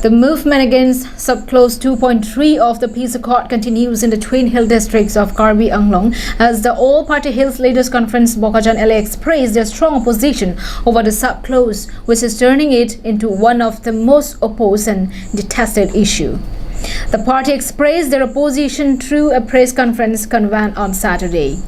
The movement against Subclause 2.3 of the peace accord continues in the Twin Hill districts of Karbi Anglong as the All-Party Hills Leaders Conference Bokajan LA expressed their strong opposition over the subclause, which is turning it into one of the most opposed and detested issue. The party expressed their opposition through a press conference convened on Saturday.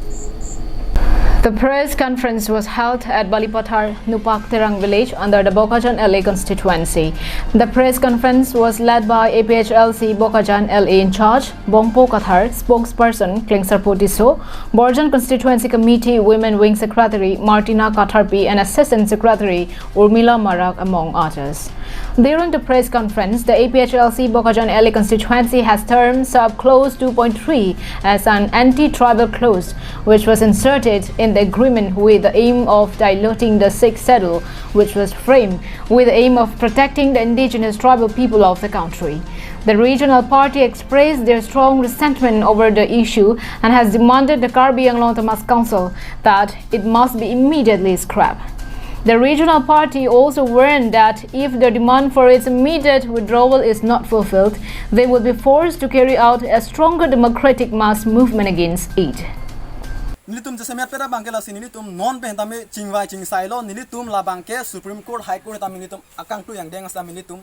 The press conference was held at Balipathar, Nupak Terang village under the Bokajan LA constituency. The press conference was led by APHLC Bokajan LA in charge, Bongpo Kathar, spokesperson Klingsar Potiso, Borjan Constituency Committee Women Wing Secretary Martina Katharpi and Assistant Secretary Urmila Marak among others. During the press conference, the APHLC Bokajan LA constituency has termed Subclause 2.3 as an anti-tribal clause, which was inserted in the agreement with the aim of diluting the sixth schedule, which was framed with the aim of protecting the indigenous tribal people of the country. The regional party expressed their strong resentment over the issue and has demanded the Karbi Anglong Tamas Council that it must be immediately scrapped. The regional party also warned that if the demand for its immediate withdrawal is not fulfilled, they will be forced to carry out a stronger democratic mass movement against it. Nilitum jasemia pera bangke la sini nilitum non pe tami chingwai chingsai lo nilitum la bangke Supreme Court High Court tami nilitum akang tu yang deng sa nilitum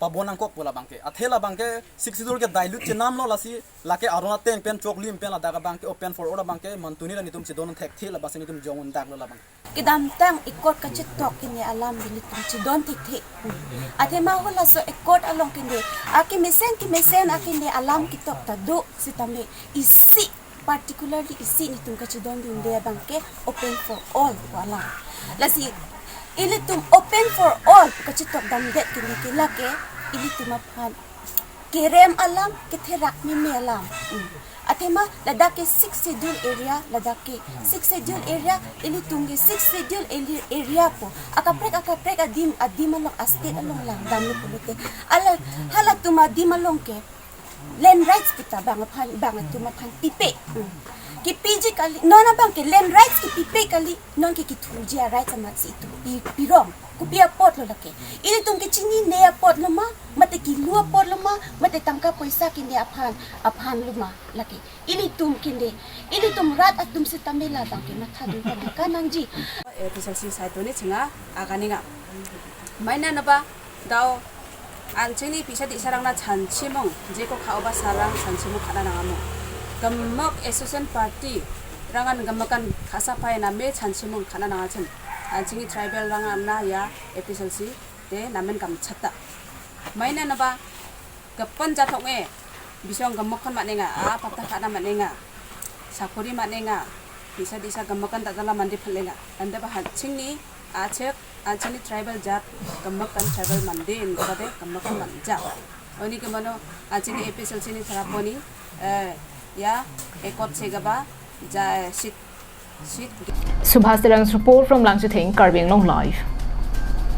pabonang kok bola bangke athela bangke sixidur ke dilute che nam lo lasi lake arona teng pen choklim pen la daga bangke open for order bangke mantuni la nitum che don thek thela basini tum jongun dag lo la bangke kidam tang ikot ka chit tok kini alam nilitum che don thek thek athema hola so ikot along kini aki mesen akini alam kitok ta do sitame isi particularly isi nitum ka chidon din de bangke open for all wala lasi ilitum open for all ka chitok dam det kini kilake ilitum aphan kerem alam ketherak mi melam atema ladake 6 schedule area ladake 6 schedule area ilitum ge 6 schedule area po akaprek adim along estate along lang dam ni pulite ala halatuma dimalong ke land rights kita bangat tumapan pipe ki PG kali nona bang ke land rights ki pipe kali non ki thujia rights amat situ pirong ku pia pot lo lake ini tung ke chini ne pot lo ma mate ki lua pot lo ma mate tangka paisa ki ne aphan lo ma lake ini tum rat atum se tamela bang ke matha du ka nangji APHLC side ni chinga aganinga maina na ba dao Anjini bisa di sarang na chanchimong jeko kauba sarang chanchimong kana nangamo gamak association party rangan gamakan kasapai na me chanchimong kana nangachem anjini tribal rangan na ya APHLC de namen kam chata maina na ba gapan jathong e bisong gamakan manenga patah kana manenga sakuri manenga bisa disa gamakan tatala mandi phalenga anda ba hanchini acek Anjani tribal jat gamakan tribal mandin kade gamakan manja oni kemano anjani APHLC ni tharaponi ya ekot segaba ja sit Subhas Terang's report from Langchiteng, Karbi Anglong Live.